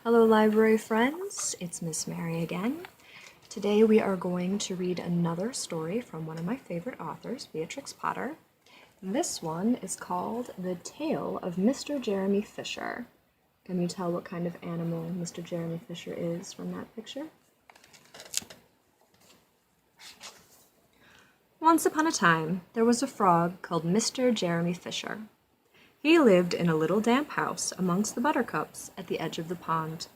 Hello library friends, it's Miss Mary again. Today we are going to read another story from one of my favorite authors, Beatrix Potter. This one is called The Tale of Mr. Jeremy Fisher. Can you tell what kind of animal Mr. Jeremy Fisher is from that picture? Once upon a time, there was a frog called Mr. Jeremy Fisher. He lived in a little damp house amongst the buttercups at the edge of the pond.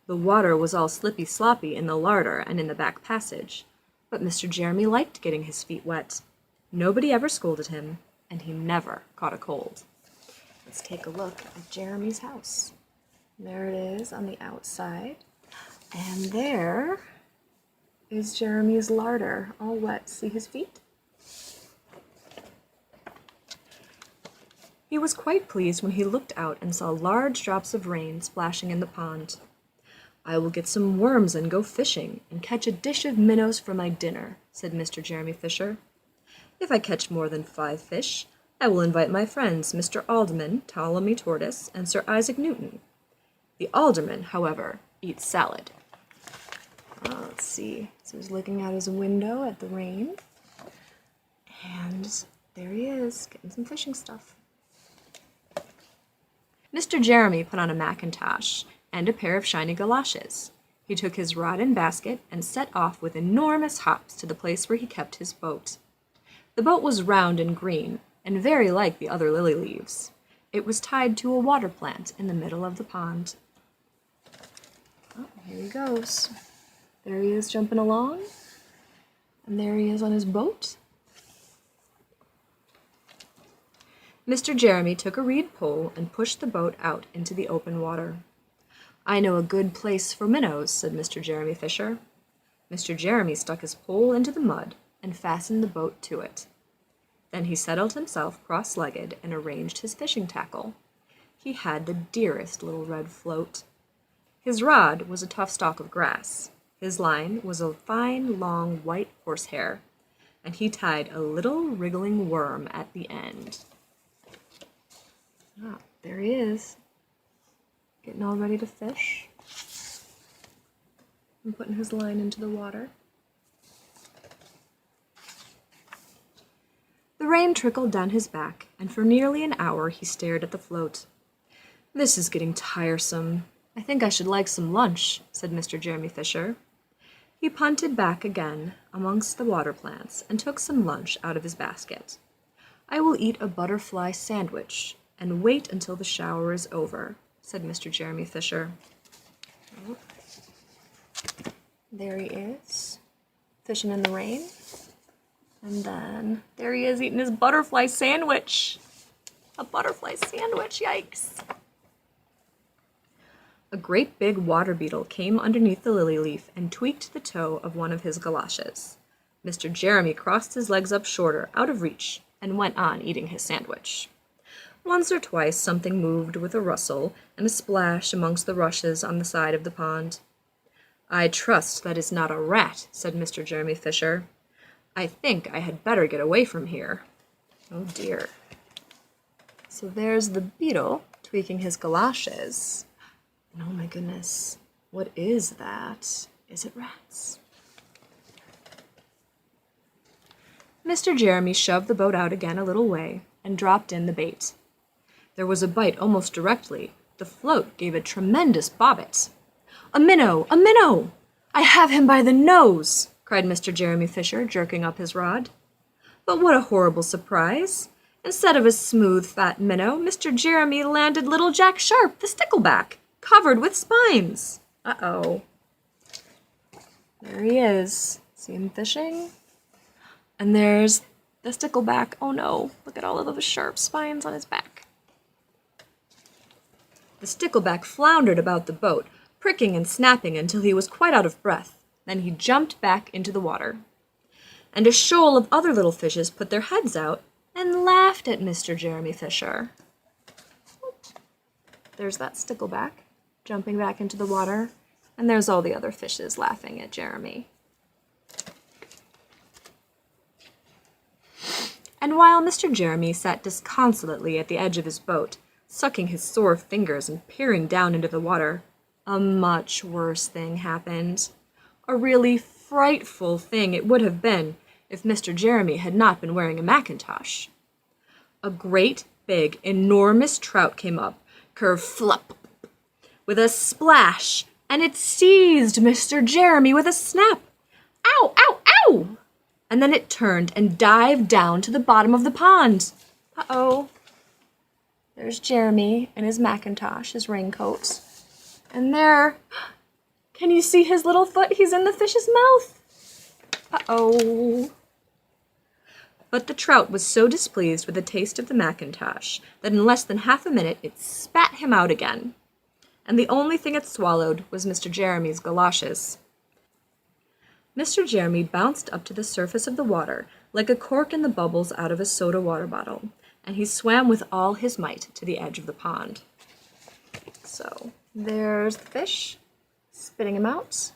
The water was all slippy-sloppy in the larder and in the back passage, but Mr. Jeremy liked getting his feet wet. Nobody ever scolded him, and he never caught a cold. Let's take a look at Jeremy's house. There it is on the outside, and there is Jeremy's larder, all wet. See his feet? He was quite pleased when he looked out and saw large drops of rain splashing in the pond. "I will get some worms and go fishing, and catch a dish of minnows for my dinner," said Mr. Jeremy Fisher. "If I catch more than 5 fish, I will invite my friends Mr. Alderman, Ptolemy Tortoise, and Sir Isaac Newton. The alderman, however, eats salad." Let's see. So he's looking out his window at the rain, and there he is, getting some fishing stuff. Mr. Jeremy put on a mackintosh and a pair of shiny galoshes. He took his rod and basket and set off with enormous hops to the place where he kept his boat. The boat was round and green, and very like the other lily leaves. It was tied to a water plant in the middle of the pond. Oh, here he goes. There he is jumping along, and there he is on his boat. Mr. Jeremy took a reed pole and pushed the boat out into the open water. "I know a good place for minnows," said Mr. Jeremy Fisher. Mr. Jeremy stuck his pole into the mud and fastened the boat to it. Then he settled himself cross-legged and arranged his fishing tackle. He had the dearest little red float. His rod was a tough stalk of grass. His line was a fine, long, white horsehair, and he tied a little wriggling worm at the end. There he is, getting all ready to fish and putting his line into the water. The rain trickled down his back, and for nearly an hour he stared at the float. "This is getting tiresome. I think I should like some lunch," said Mr. Jeremy Fisher. He punted back again amongst the water plants and took some lunch out of his basket. "I will eat a butterfly sandwich and wait until the shower is over," said Mr. Jeremy Fisher. Oh. There he is, fishing in the rain. And then there he is eating his butterfly sandwich. A butterfly sandwich, yikes. A great big water beetle came underneath the lily leaf and tweaked the toe of one of his galoshes. Mr. Jeremy crossed his legs up shorter, out of reach, and went on eating his sandwich. Once or twice something moved with a rustle and a splash amongst the rushes on the side of the pond. "I trust that is not a rat," said Mr. Jeremy Fisher. "I think I had better get away from here." Oh dear. So there's the beetle tweaking his galoshes. And oh my goodness, what is that? Is it rats? Mr. Jeremy shoved the boat out again a little way and dropped in the bait. There was a bite almost directly. The float gave a tremendous bobbit. "A minnow! A minnow! I have him by the nose!" cried Mr. Jeremy Fisher, jerking up his rod. But what a horrible surprise! Instead of a smooth, fat minnow, Mr. Jeremy landed little Jack Sharp, the stickleback, covered with spines. Uh-oh. There he is. See him fishing? And there's the stickleback. Oh no, look at all of those sharp spines on his back. The stickleback floundered about the boat, pricking and snapping until he was quite out of breath. Then he jumped back into the water. And a shoal of other little fishes put their heads out and laughed at Mr. Jeremy Fisher. There's that stickleback jumping back into the water, and there's all the other fishes laughing at Jeremy. And while Mr. Jeremy sat disconsolately at the edge of his boat, sucking his sore fingers and peering down into the water, a much worse thing happened. A really frightful thing it would have been if Mr. Jeremy had not been wearing a mackintosh. A great, big, enormous trout came up, ker-flop, with a splash, and it seized Mr. Jeremy with a snap. Ow, ow, ow! And then it turned and dived down to the bottom of the pond. Uh-oh. There's Jeremy in his mackintosh, his raincoat. And there, can you see his little foot? He's in the fish's mouth. Uh-oh. But the trout was so displeased with the taste of the mackintosh that in less than half a minute it spat him out again. And the only thing it swallowed was Mr. Jeremy's galoshes. Mr. Jeremy bounced up to the surface of the water like a cork in the bubbles out of a soda water bottle, and he swam with all his might to the edge of the pond. So there's the fish, spitting him out,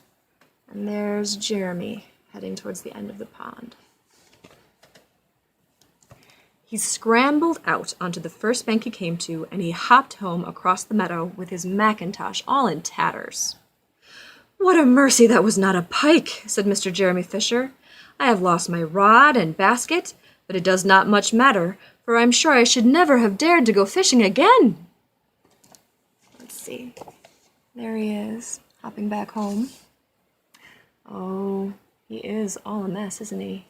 and there's Jeremy heading towards the end of the pond. He scrambled out onto the first bank he came to, and he hopped home across the meadow with his mackintosh all in tatters. "What a mercy that was not a pike," said Mr. Jeremy Fisher. "I have lost my rod and basket, but it does not much matter, for I'm sure I should never have dared to go fishing again." Let's see. There he is, hopping back home. Oh, he is all a mess, isn't he?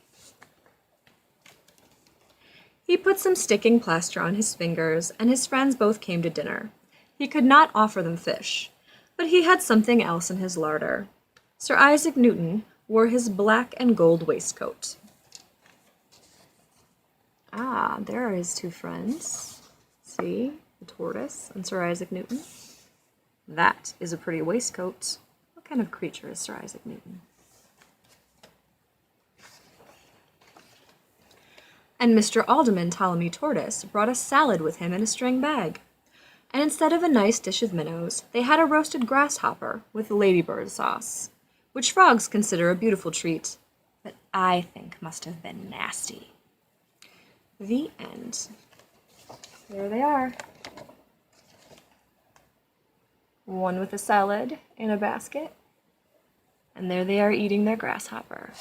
He put some sticking plaster on his fingers, and his friends both came to dinner. He could not offer them fish, but he had something else in his larder. Sir Isaac Newton wore his black and gold waistcoat. Ah, there are his two friends. See, the tortoise and Sir Isaac Newton. That is a pretty waistcoat. What kind of creature is Sir Isaac Newton? And Mr. Alderman Ptolemy Tortoise brought a salad with him in a string bag. And instead of a nice dish of minnows, they had a roasted grasshopper with ladybird sauce, which frogs consider a beautiful treat, but I think must have been nasty. The end. There they are. One with a salad in a basket, and there they are eating their grasshopper.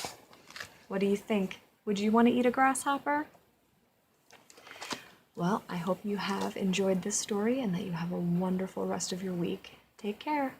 What do you think? Would you want to eat a grasshopper? Well, I hope you have enjoyed this story and that you have a wonderful rest of your week. Take care.